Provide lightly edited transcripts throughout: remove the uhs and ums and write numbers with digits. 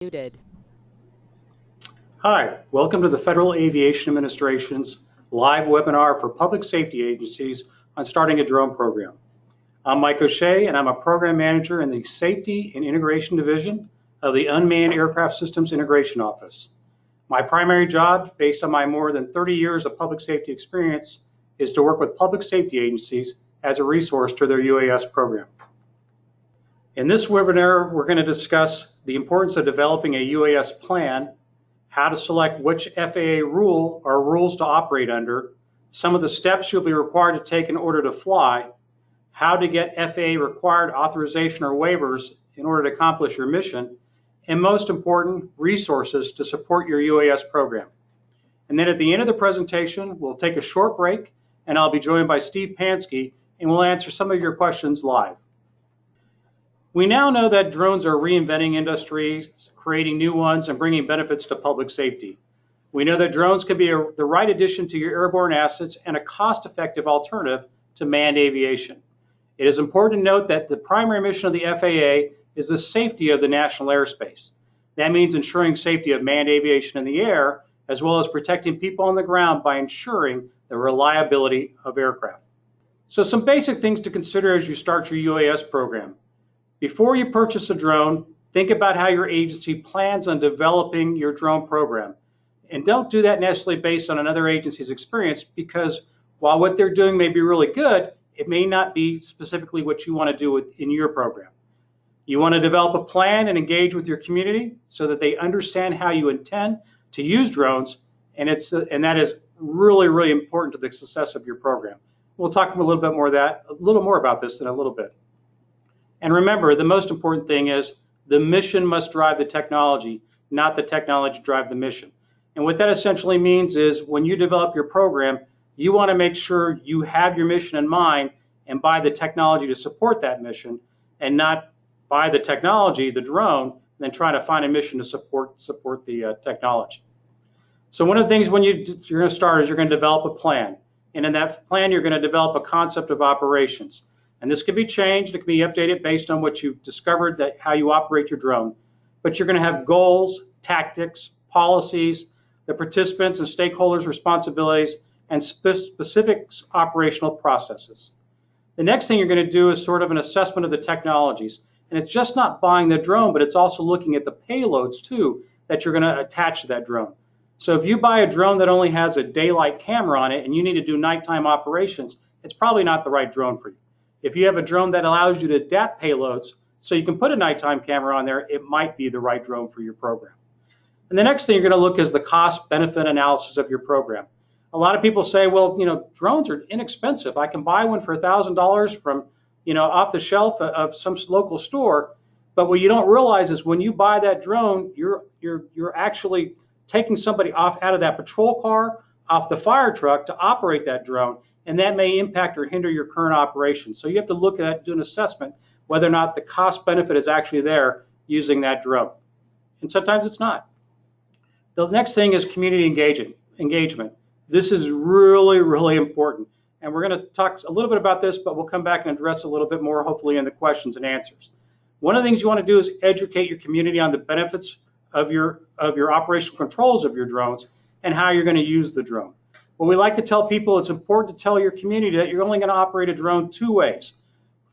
Muted. Hi, welcome to the Federal Aviation Administration's live webinar for public safety agencies on starting a drone program. I'm Mike O'Shea, and I'm a program manager in the Safety and Integration Division of the Unmanned Aircraft Systems Integration Office. My primary job, based on my more than 30 years of public safety experience, is to work with public safety agencies as a resource to their UAS program. In this webinar, we're going to discuss the importance of developing a UAS plan, how to select which FAA rule or rules to operate under, some of the steps you'll be required to take in order to fly, how to get FAA required authorization or waivers in order to accomplish your mission, and most important, resources to support your UAS program. And then at the end of the presentation, we'll take a short break, and I'll be joined by Steve Pansky, and we'll answer some of your questions live. We now know that drones are reinventing industries, creating new ones, and bringing benefits to public safety. We know that drones can be the right addition to your airborne assets and a cost-effective alternative to manned aviation. It is important to note that the primary mission of the FAA is the safety of the national airspace. That means ensuring safety of manned aviation in the air, as well as protecting people on the ground by ensuring the reliability of aircraft. So some basic things to consider as you start your UAS program. Before you purchase a drone, think about how your agency plans on developing your drone program. And don't do that necessarily based on another agency's experience, because while what they're doing may be really good, it may not be specifically what you want to do in your program. You want to develop a plan and engage with your community so that they understand how you intend to use drones, and that is really, really important to the success of your program. We'll talk a little more about this in a little bit. And remember, the most important thing is the mission must drive the technology, not the technology drive the mission. And what that essentially means is when you develop your program, you want to make sure you have your mission in mind and buy the technology to support that mission, and not buy the technology, the drone, and then try to find a mission to support the technology. So one of the things when you're going to start is you're going to develop a plan. And in that plan, you're going to develop a concept of operations. And this can be changed, it can be updated based on what you've discovered, that how you operate your drone. But you're going to have goals, tactics, policies, the participants and stakeholders' responsibilities, and specific operational processes. The next thing you're going to do is sort of an assessment of the technologies. And it's just not buying the drone, but it's also looking at the payloads too that you're going to attach to that drone. So if you buy a drone that only has a daylight camera on it and you need to do nighttime operations, it's probably not the right drone for you. If you have a drone that allows you to adapt payloads so you can put a nighttime camera on there, it might be the right drone for your program. And the next thing you're going to look is the cost-benefit analysis of your program. A lot of people say, well, drones are inexpensive. I can buy one for $1,000 from, off the shelf of some local store. But what you don't realize is when you buy that drone, you're actually taking somebody out of that patrol car, off the fire truck to operate that drone. And that may impact or hinder your current operations. So you have to look at, do an assessment whether or not the cost benefit is actually there using that drone. And sometimes it's not. The next thing is community engagement. This is really, really important. And we're going to talk a little bit about this, but we'll come back and address a little bit more, hopefully, in the questions and answers. One of the things you want to do is educate your community on the benefits of your operational controls of your drones and how you're going to use the drone. What we like to tell people, it's important to tell your community that you're only going to operate a drone two ways.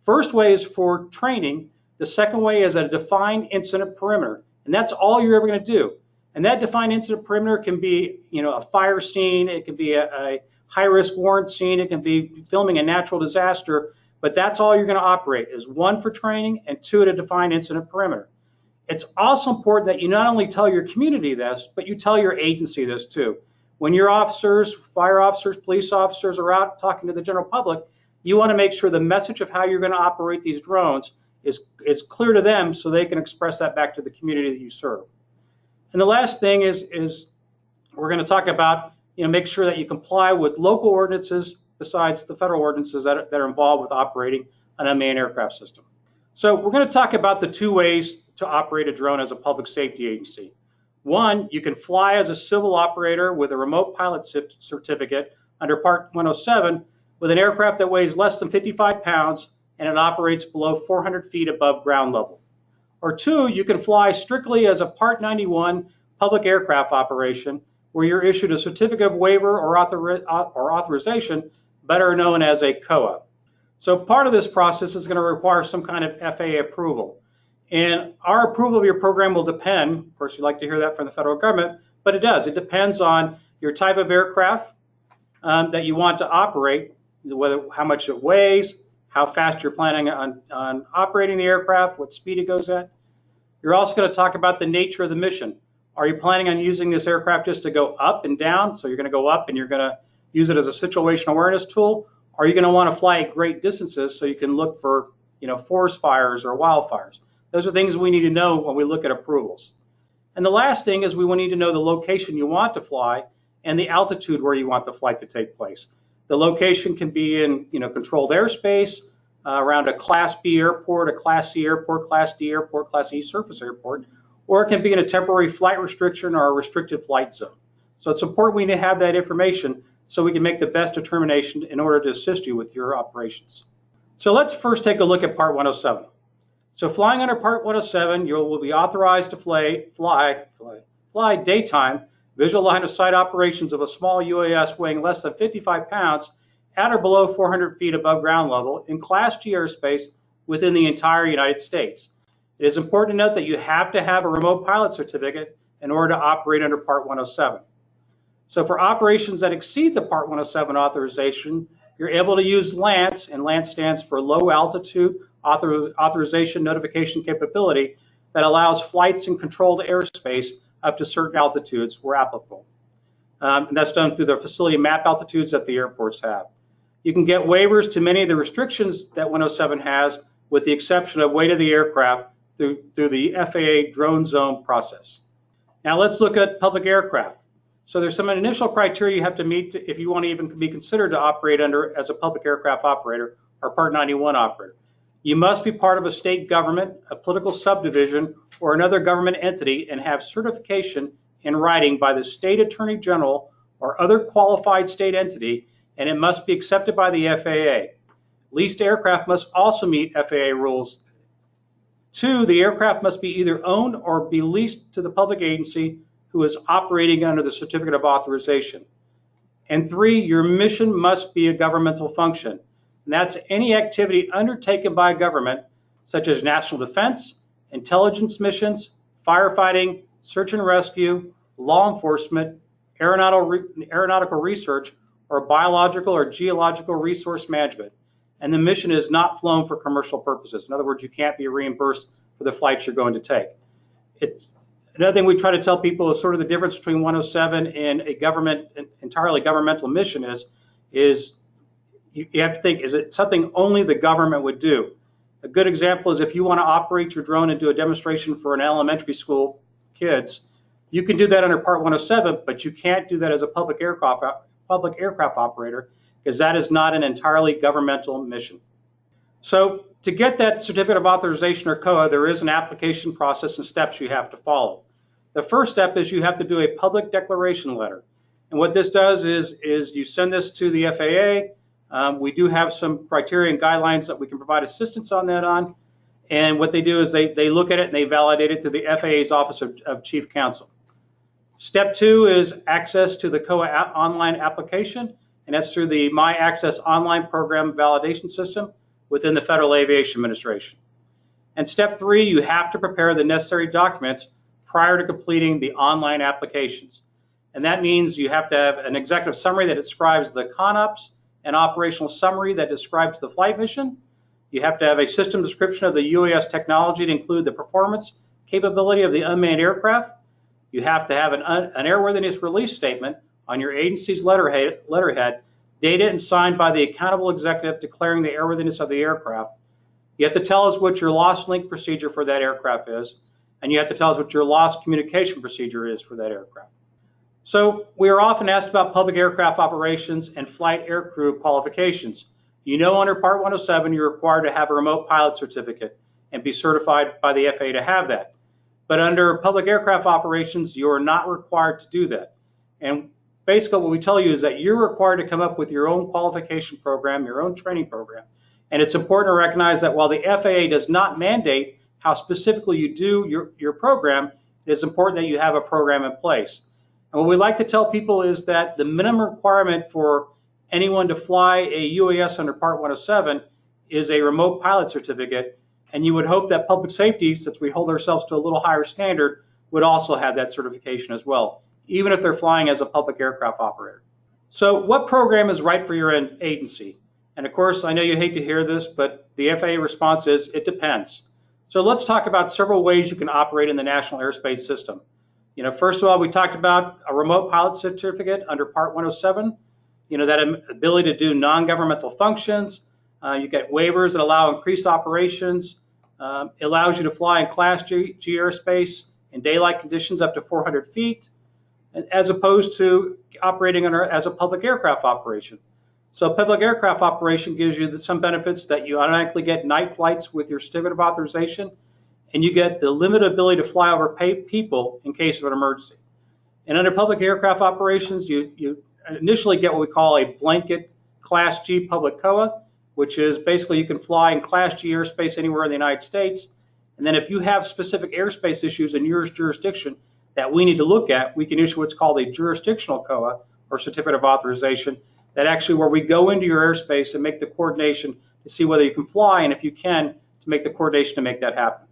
First way is for training. The second way is a defined incident perimeter. And that's all you're ever going to do. And that defined incident perimeter can be, a fire scene. It can be a high-risk warrant scene. It can be filming a natural disaster. But that's all you're going to operate, is one for training and two at a defined incident perimeter. It's also important that you not only tell your community this, but you tell your agency this too. When your officers, fire officers, police officers are out talking to the general public, you want to make sure the message of how you're going to operate these drones is clear to them so they can express that back to the community that you serve. And the last thing is we're going to talk about, make sure that you comply with local ordinances besides the federal ordinances that are involved with operating an unmanned aircraft system. So we're going to talk about the two ways to operate a drone as a public safety agency. One, you can fly as a civil operator with a remote pilot certificate under Part 107 with an aircraft that weighs less than 55 pounds and it operates below 400 feet above ground level. Or two, you can fly strictly as a Part 91 public aircraft operation, where you're issued a certificate of waiver or authorization, better known as a COA. So part of this process is going to require some kind of FAA approval. And our approval of your program will depend, of course, you'd like to hear that from the federal government, but it does. It depends on your type of aircraft that you want to operate, how much it weighs, how fast you're planning on operating the aircraft, what speed it goes at. You're also going to talk about the nature of the mission. Are you planning on using this aircraft just to go up and down? So you're going to go up and you're going to use it as a situational awareness tool? Or are you going to want to fly at great distances so you can look for, forest fires or wildfires? Those are things we need to know when we look at approvals. And the last thing is we will need to know the location you want to fly and the altitude where you want the flight to take place. The location can be in, controlled airspace, around a Class B airport, a Class C airport, Class D airport, Class E surface airport, or it can be in a temporary flight restriction or a restricted flight zone. So it's important we have that information so we can make the best determination in order to assist you with your operations. So let's first take a look at Part 107. So flying under Part 107, you will be authorized to fly daytime visual line of sight operations of a small UAS weighing less than 55 pounds at or below 400 feet above ground level in Class G airspace within the entire United States. It is important to note that you have to have a remote pilot certificate in order to operate under Part 107. So for operations that exceed the Part 107 authorization, you're able to use LANC, and LANC stands for Low Altitude Authorization Notification Capability, that allows flights in controlled airspace up to certain altitudes where applicable. And that's done through the facility map altitudes that the airports have. You can get waivers to many of the restrictions that 107 has, with the exception of weight of the aircraft through the FAA drone zone process. Now let's look at public aircraft. So there's some initial criteria you have to meet if you want to even be considered to operate under as a public aircraft operator or Part 91 operator. You must be part of a state government, a political subdivision, or another government entity and have certification in writing by the state attorney general or other qualified state entity, and it must be accepted by the FAA. Leased aircraft must also meet FAA rules. 2, the aircraft must be either owned or be leased to the public agency who is operating under the certificate of authorization. And 3, your mission must be a governmental function. And that's any activity undertaken by government, such as national defense, intelligence missions, firefighting, search and rescue, law enforcement, aeronautical research, or biological or geological resource management. And the mission is not flown for commercial purposes. In other words, you can't be reimbursed for the flights you're going to take. Another thing we try to tell people is sort of the difference between 107 and an entirely governmental mission is you have to think, is it something only the government would do? A good example is if you want to operate your drone and do a demonstration for an elementary school kids, you can do that under Part 107, but you can't do that as a public aircraft operator, because that is not an entirely governmental mission. So to get that certificate of authorization or COA, there is an application process and steps you have to follow. The first step is you have to do a public declaration letter. And what this does is you send this to the FAA. We do have some criteria and guidelines that we can provide assistance on that on. And what they do is they look at it and they validate it to the FAA's Office of Chief Counsel. Step 2 is access to the COA online application, and that's through the My Access Online Program Validation System within the Federal Aviation Administration. And step 3, you have to prepare the necessary documents prior to completing the online applications. And that means you have to have an executive summary that describes the CONOPS, an operational summary that describes the flight mission. You have to have a system description of the UAS technology to include the performance capability of the unmanned aircraft. You have to have an airworthiness release statement on your agency's letterhead, dated and signed by the accountable executive declaring the airworthiness of the aircraft. You have to tell us what your loss link procedure for that aircraft is, and you have to tell us what your loss communication procedure is for that aircraft. So we are often asked about public aircraft operations and flight aircrew qualifications. You know, under Part 107, you're required to have a remote pilot certificate and be certified by the FAA to have that. But under public aircraft operations, you're not required to do that. And basically what we tell you is that you're required to come up with your own qualification program, your own training program. And it's important to recognize that while the FAA does not mandate how specifically you do your program, it is important that you have a program in place. And what we like to tell people is that the minimum requirement for anyone to fly a UAS under Part 107 is a remote pilot certificate, and you would hope that public safety, since we hold ourselves to a little higher standard, would also have that certification as well, even if they're flying as a public aircraft operator. So what program is right for your agency? And of course, I know you hate to hear this, but the FAA response is, it depends. So let's talk about several ways you can operate in the National Airspace System. First of all, we talked about a remote pilot certificate under Part 107. That ability to do non-governmental functions. You get waivers that allow increased operations. It allows you to fly in Class G airspace in daylight conditions up to 400 feet, as opposed to operating as a public aircraft operation. So public aircraft operation gives you some benefits that you automatically get night flights with your certificate of authorization, and you get the limited ability to fly over people in case of an emergency. And under public aircraft operations, you initially get what we call a blanket Class G public COA, which is basically you can fly in Class G airspace anywhere in the United States. And then if you have specific airspace issues in your jurisdiction that we need to look at, we can issue what's called a jurisdictional COA, or certificate of authorization, that actually where we go into your airspace and make the coordination to see whether you can fly, and if you can, to make the coordination to make that happen.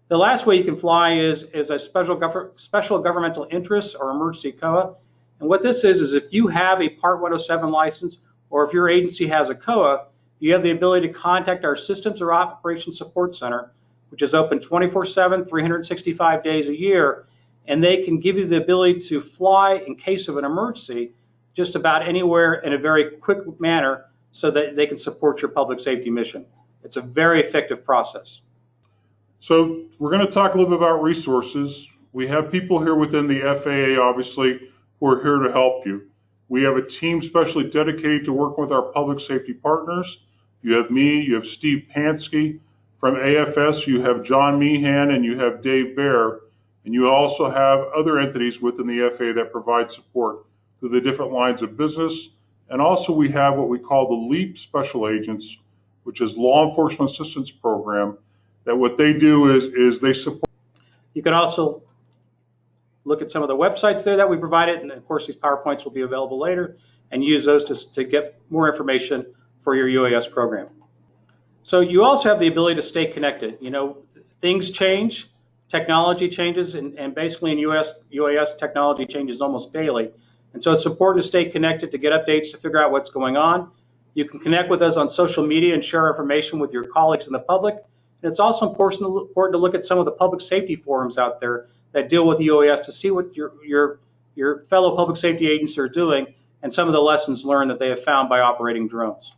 The last way you can fly is a special governmental interest, or emergency COA. And what this is if you have a Part 107 license, or if your agency has a COA, you have the ability to contact our Systems or Operations Support Center, which is open 24/7, 365 days a year, and they can give you the ability to fly in case of an emergency just about anywhere in a very quick manner so that they can support your public safety mission. It's a very effective process. So we're going to talk a little bit about resources. We have people here within the FAA, obviously, who are here to help you. We have a team specially dedicated to working with our public safety partners. You have me, you have Steve Pansky from AFS, you have John Meehan, and you have Dave Baer. And you also have other entities within the FAA that provide support through the different lines of business. And also we have what we call the LEAP Special Agents, which is Law Enforcement Assistance Program, that what they do is they support. You can also look at some of the websites there that we provided, and of course these PowerPoints will be available later, and use those to get more information for your UAS program. So you also have the ability to stay connected. Things change, technology changes, and basically in UAS technology changes almost daily. And so it's important to stay connected to get updates to figure out what's going on. You can connect with us on social media and share information with your colleagues in the public. And it's also important to look at some of the public safety forums out there that deal with UAS to see what your fellow public safety agents are doing and some of the lessons learned that they have found by operating drones.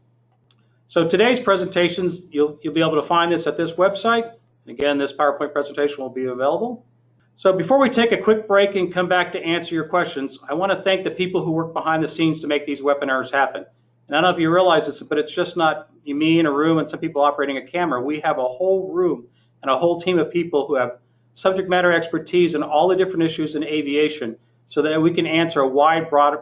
So today's presentations, you'll be able to find this at this website. And again, this PowerPoint presentation will be available. So before we take a quick break and come back to answer your questions, I want to thank the people who work behind the scenes to make these webinars happen. And I don't know if you realize this, but it's just not me in a room and some people operating a camera. We have a whole room and a whole team of people who have subject matter expertise in all the different issues in aviation so that we can answer a wide, broad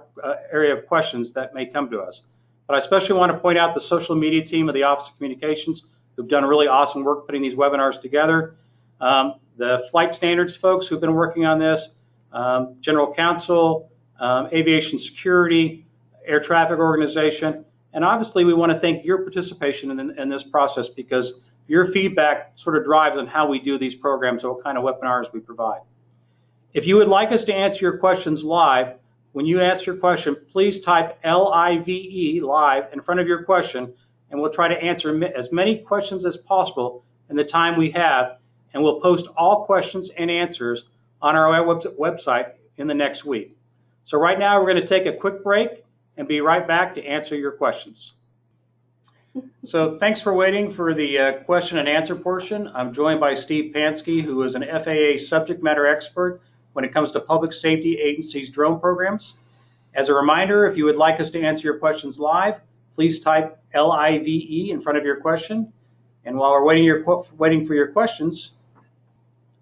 area of questions that may come to us. But I especially want to point out the social media team of the Office of Communications who've done really awesome work putting these webinars together. The flight standards folks who've been working on this, General Counsel, Aviation Security, Air Traffic Organization, and obviously we want to thank your participation in this process because your feedback sort of drives on how we do these programs and what kind of webinars we provide. If you would like us to answer your questions live, when you ask your question, please type LIVE, live, in front of your question, and we'll try to answer as many questions as possible in the time we have, and we'll post all questions and answers on our website in the next week. So right now we're going to take a quick break and be right back to answer your questions. So thanks for waiting for the question and answer portion. I'm joined by Steve Pansky, who is an FAA subject matter expert when it comes to public safety agencies' drone programs. As a reminder, if you would like us to answer your questions live, please type LIVE in front of your question. And while we're waiting for your questions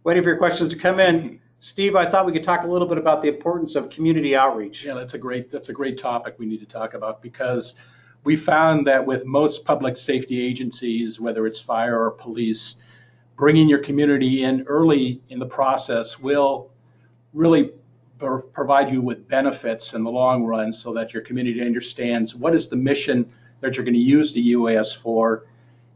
to come in, Steve, I thought we could talk a little bit about the importance of community outreach. Yeah, that's a great topic we need to talk about because we found that with most public safety agencies, whether it's fire or police, bringing your community in early in the process will really provide you with benefits in the long run so that your community understands what is the mission that you're going to use the UAS for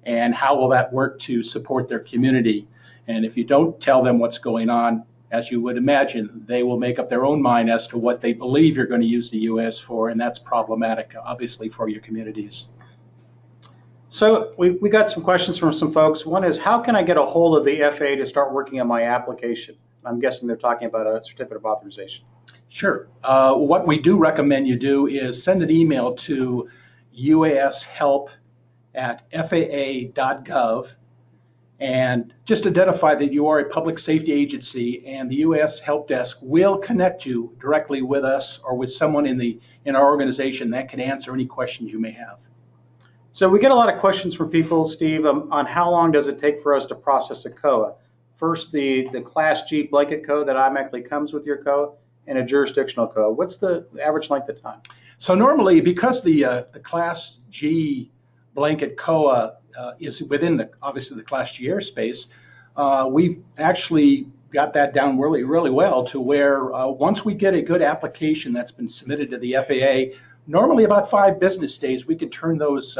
and how will that work to support their community. And if you don't tell them what's going on, as you would imagine, they will make up their own mind as to what they believe you're going to use the UAS for, and that's problematic, obviously, for your communities. So we got some questions from some folks. One is, how can I get a hold of the FAA to start working on my application? I'm guessing they're talking about a certificate of authorization. Sure. What we do recommend you do is send an email to uashelp@faa.gov and just identify that you are a public safety agency, and the UAS Help Desk will connect you directly with us or with someone in our organization that can answer any questions you may have. So we get a lot of questions from people, Steve, on how long does it take for us to process a COA? First, the Class G blanket COA that automatically comes with your COA, and a jurisdictional COA. What's the average length of time? So normally, because the Class G blanket COA is within obviously the Class G airspace, we've actually got that down really, really well to where once we get a good application that's been submitted to the FAA, normally about 5 business days, we can turn those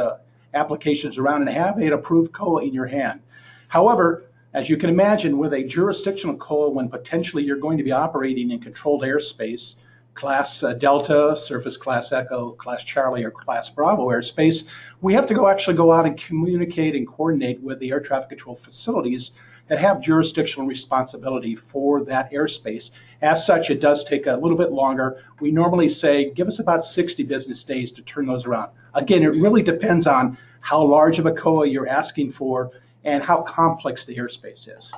applications around and have an approved COA in your hand. However, as you can imagine, with a jurisdictional COA, when potentially you're going to be operating in controlled airspace, Class Delta, Surface Class Echo, Class Charlie, or Class Bravo airspace, we have to actually go out and communicate and coordinate with the air traffic control facilities that have jurisdictional responsibility for that airspace. As such, it does take a little bit longer. We normally say, give us about 60 business days to turn those around. Again, it really depends on how large of a COA you're asking for and how complex the airspace is.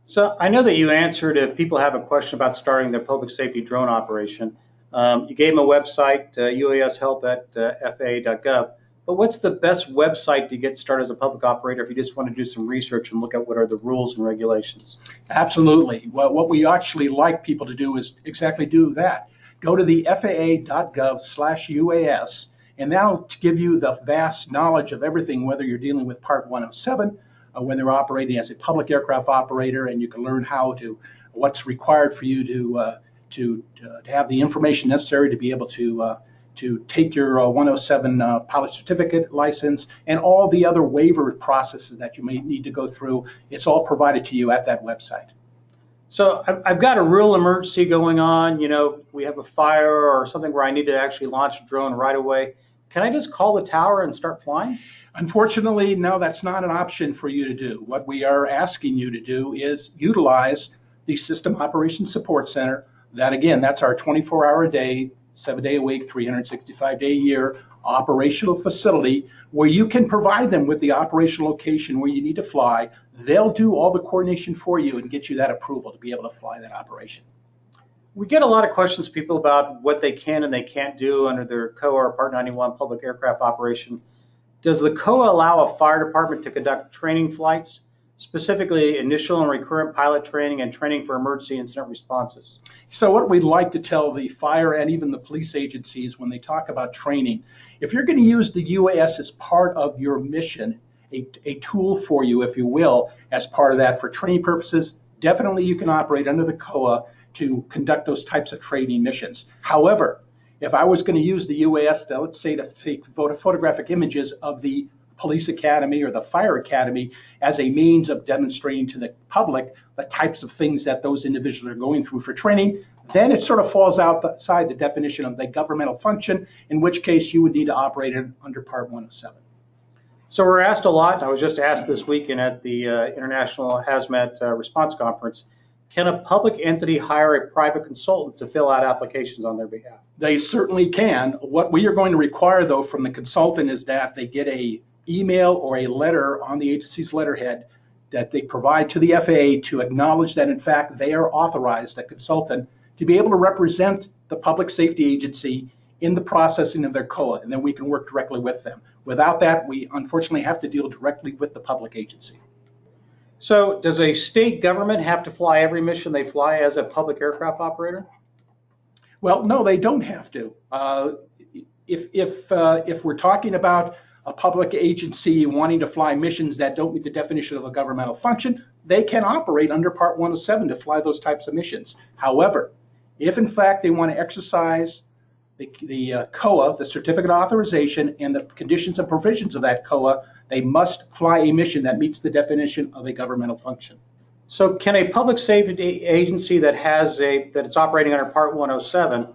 So I know that you answered if people have a question about starting their public safety drone operation. You gave them a website, uashelp@faa.gov. But what's the best website to get started as a public operator if you just want to do some research and look at what are the rules and regulations? Absolutely. Well, what we actually like people to do is exactly do that. Go to the faa.gov/UAS, and that'll give you the vast knowledge of everything, whether you're dealing with Part 107, when they're operating as a public aircraft operator, and you can learn what's required for you to have the information necessary to be able to take your 107 pilot certificate license and all the other waiver processes that you may need to go through. It's all provided to you at that website. So I've got a real emergency going on. You know, we have a fire or something where I need to actually launch a drone right away. Can I just call the tower and start flying? Unfortunately, no, that's not an option for you to do. What we are asking you to do is utilize the System Operations Support Center. That, again, that's our 24-hour-a-day, 7-day-a-week, 365-day-a-year operational facility where you can provide them with the operational location where you need to fly. They'll do all the coordination for you and get you that approval to be able to fly that operation. We get a lot of questions from people about what they can and they can't do under their COA or Part 91 public aircraft operation. Does the COA allow a fire department to conduct training flights, specifically initial and recurrent pilot training and training for emergency incident responses? So what we'd like to tell the fire and even the police agencies when they talk about training, if you're going to use the UAS as part of your mission, a tool for you, if you will, as part of that for training purposes, definitely you can operate under the COA to conduct those types of training missions. However, if I was going to use the UAS, let's say to take photographic images of the police academy or the fire academy as a means of demonstrating to the public the types of things that those individuals are going through for training, then it sort of falls outside the definition of the governmental function, in which case you would need to operate under Part 107. So we're asked a lot. I was just asked this weekend at the International Hazmat Response Conference, can a public entity hire a private consultant to fill out applications on their behalf? They certainly can. What we are going to require, though, from the consultant is that they get an email or a letter on the agency's letterhead that they provide to the FAA to acknowledge that, in fact, they are authorized, the consultant, to be able to represent the public safety agency in the processing of their COA, and then we can work directly with them. Without that, we unfortunately have to deal directly with the public agency. So does a state government have to fly every mission they fly as a public aircraft operator? Well, no, they don't have to. If we're talking about a public agency wanting to fly missions that don't meet the definition of a governmental function, they can operate under Part 107 to fly those types of missions. However, if in fact they want to exercise the COA, the Certificate of Authorization, and the conditions and provisions of that COA, they must fly a mission that meets the definition of a governmental function. So can a public safety agency that it's operating under Part 107,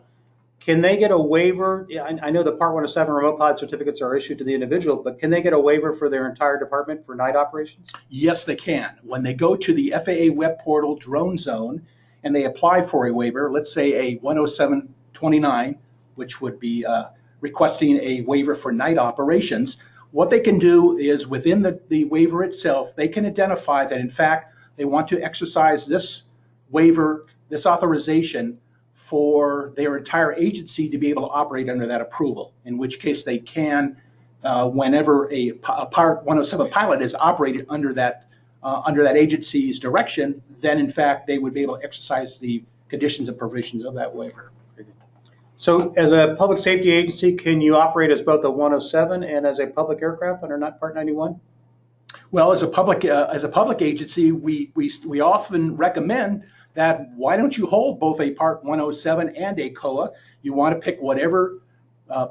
can they get a waiver? I know the Part 107 remote pilot certificates are issued to the individual, but can they get a waiver for their entire department for night operations? Yes, they can. When they go to the FAA web portal drone zone and they apply for a waiver, let's say a 10729, which would be requesting a waiver for night operations, what they can do is within the waiver itself, they can identify that in fact they want to exercise this waiver, this authorization for their entire agency to be able to operate under that approval, in which case they can, whenever a Part 107 pilot is operated under that agency's direction, then in fact they would be able to exercise the conditions and provisions of that waiver. So as a public safety agency, can you operate as both a 107 and as a public aircraft under Part 91? Well, as a public agency, we often recommend that why don't you hold both a Part 107 and a COA? You want to pick whatever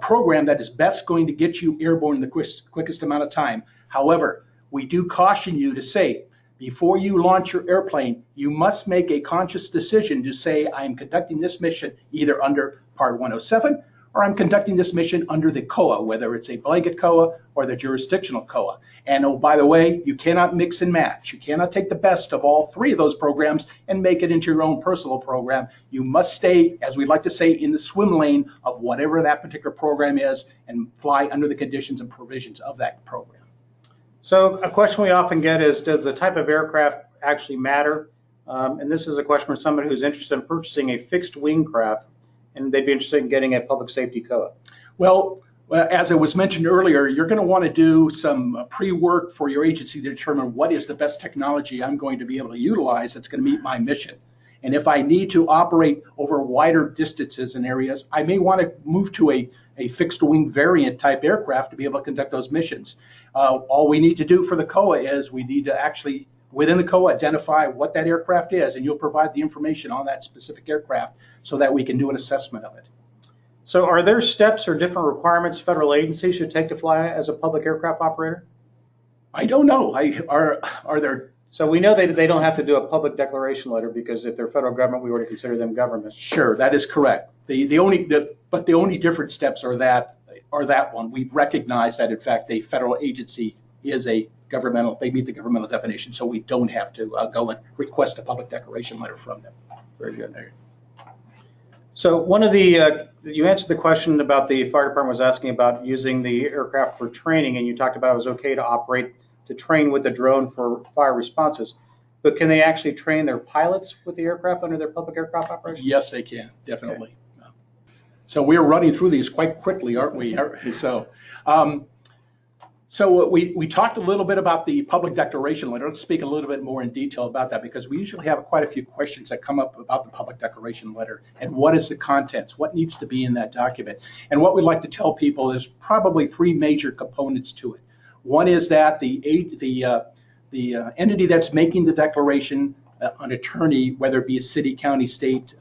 program that is best going to get you airborne in the quickest amount of time. However, we do caution you to say, before you launch your airplane, you must make a conscious decision to say, I'm conducting this mission either under Part 107 or I'm conducting this mission under the COA, whether it's a blanket COA or the jurisdictional COA. And oh, by the way, you cannot mix and match. You cannot take the best of all three of those programs and make it into your own personal program. You must stay, as we like to say, in the swim lane of whatever that particular program is and fly under the conditions and provisions of that program. So a question we often get is, does the type of aircraft actually matter? And this is a question from someone who's interested in purchasing a fixed wing craft, and they'd be interested in getting a public safety COA. Well, as it was mentioned earlier, you're going to want to do some pre-work for your agency to determine what is the best technology I'm going to be able to utilize that's going to meet my mission. And if I need to operate over wider distances and areas, I may want to move to a fixed wing variant type aircraft to be able to conduct those missions. All we need to do for the COA is we need to actually, within the COA, identify what that aircraft is, and you'll provide the information on that specific aircraft so that we can do an assessment of it. So are there steps or different requirements federal agencies should take to fly as a public aircraft operator? I don't know. Are there? So we know they don't have to do a public declaration letter because if they're federal government, we already consider them government. Sure, that is correct. The only different steps are that one. We've recognized that in fact a federal agency is a governmental. They meet the governmental definition, so we don't have to go and request a public declaration letter from them. Very good. So one of the you answered the question about the fire department was asking about using the aircraft for training, and you talked about it was okay to train with the drone for fire responses. But can they actually train their pilots with the aircraft under their public aircraft operation? Yes, they can, definitely. Okay. So we're running through these quite quickly, aren't we? So we talked a little bit about the public declaration letter. Let's speak a little bit more in detail about that because we usually have quite a few questions that come up about the public declaration letter and what is the contents, what needs to be in that document. And what we like to tell people is probably three major components to it. One is that the entity that's making the declaration, an attorney, whether it be a city, county, state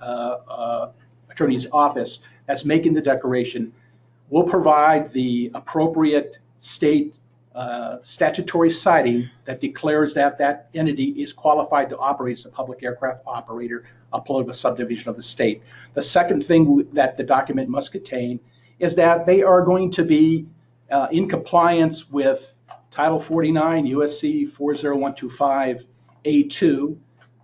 attorney's office that's making the declaration, will provide the appropriate state statutory citing that declares that that entity is qualified to operate as a public aircraft operator, a political subdivision of the state. The second thing that the document must contain is that they are going to be in compliance with Title 49 USC 40125 A2,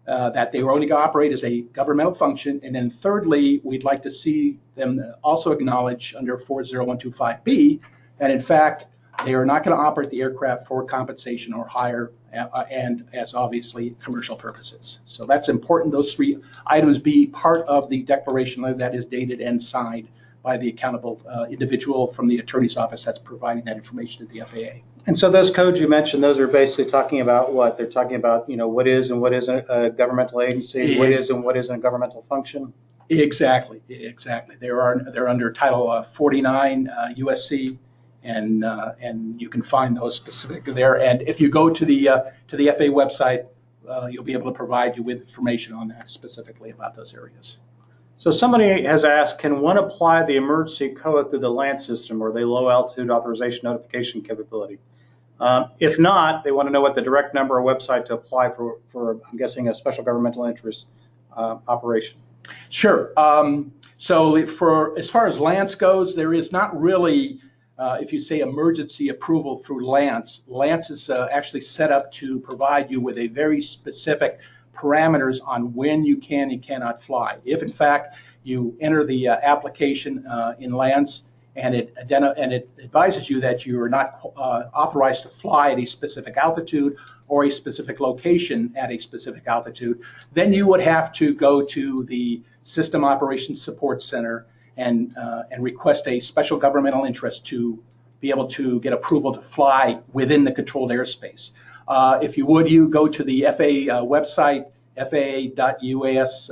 that they are only going to operate as a governmental function. And then thirdly, we'd like to see them also acknowledge under 40125B that in fact, they are not going to operate the aircraft for compensation or hire and as obviously commercial purposes. So that's important. Those three items be part of the declaration letter that is dated and signed by the accountable individual from the attorney's office that's providing that information to the FAA. And so those codes you mentioned, those are basically talking about what? They're talking about, what is and what isn't a governmental agency, what is and what isn't a governmental function? Exactly. They're under Title 49 USC. And you can find those specific there. And if you go to the FAA website, you'll be able to provide you with information on that specifically about those areas. So somebody has asked, can one apply the emergency COA through the LANT system or the low altitude authorization notification capability? If not, they want to know what the direct number or website to apply for I'm guessing, a special governmental interest operation. Sure. So as far as LANTs goes, there is not really, if you say emergency approval through LANTs, LANTs is actually set up to provide you with a very specific parameters on when you can and cannot fly. If in fact you enter the application in LANTs and it advises you that you are not authorized to fly at a specific altitude or a specific location at a specific altitude, then you would have to go to the System Operations Support Center and request a special governmental interest to be able to get approval to fly within the controlled airspace. If you would, you go to the FAA website, FAA.gov/UAS.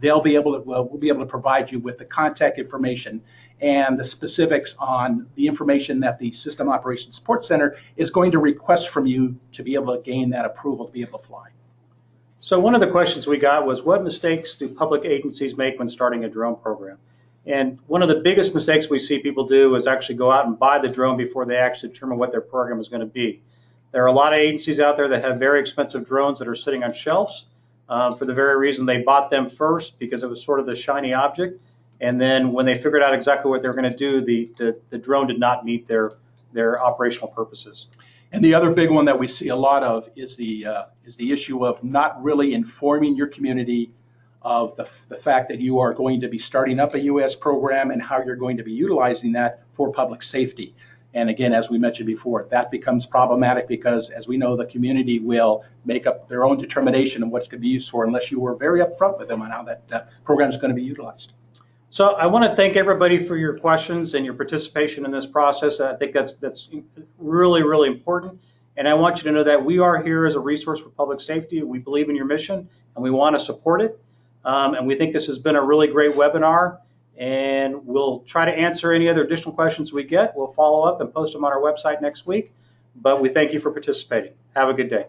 We'll be able to provide you with the contact information and the specifics on the information that the System Operations Support Center is going to request from you to be able to gain that approval to be able to fly. So one of the questions we got was, what mistakes do public agencies make when starting a drone program? And one of the biggest mistakes we see people do is actually go out and buy the drone before they actually determine what their program is going to be. There are a lot of agencies out there that have very expensive drones that are sitting on shelves for the very reason they bought them first, because it was sort of the shiny object. And then when they figured out exactly what they were going to do, the drone did not meet their operational purposes. And the other big one that we see a lot of is the issue of not really informing your community of the fact that you are going to be starting up a U.S. program and how you're going to be utilizing that for public safety. And again, as we mentioned before, that becomes problematic because, as we know, the community will make up their own determination of what's going to be used for unless you were very upfront with them on how that program is going to be utilized. So I want to thank everybody for your questions and your participation in this process. I think that's really, really important. And I want you to know that we are here as a resource for public safety. We believe in your mission and we want to support it. And we think this has been a really great webinar. And we'll try to answer any other additional questions we get. We'll follow up and post them on our website next week. But we thank you for participating. Have a good day.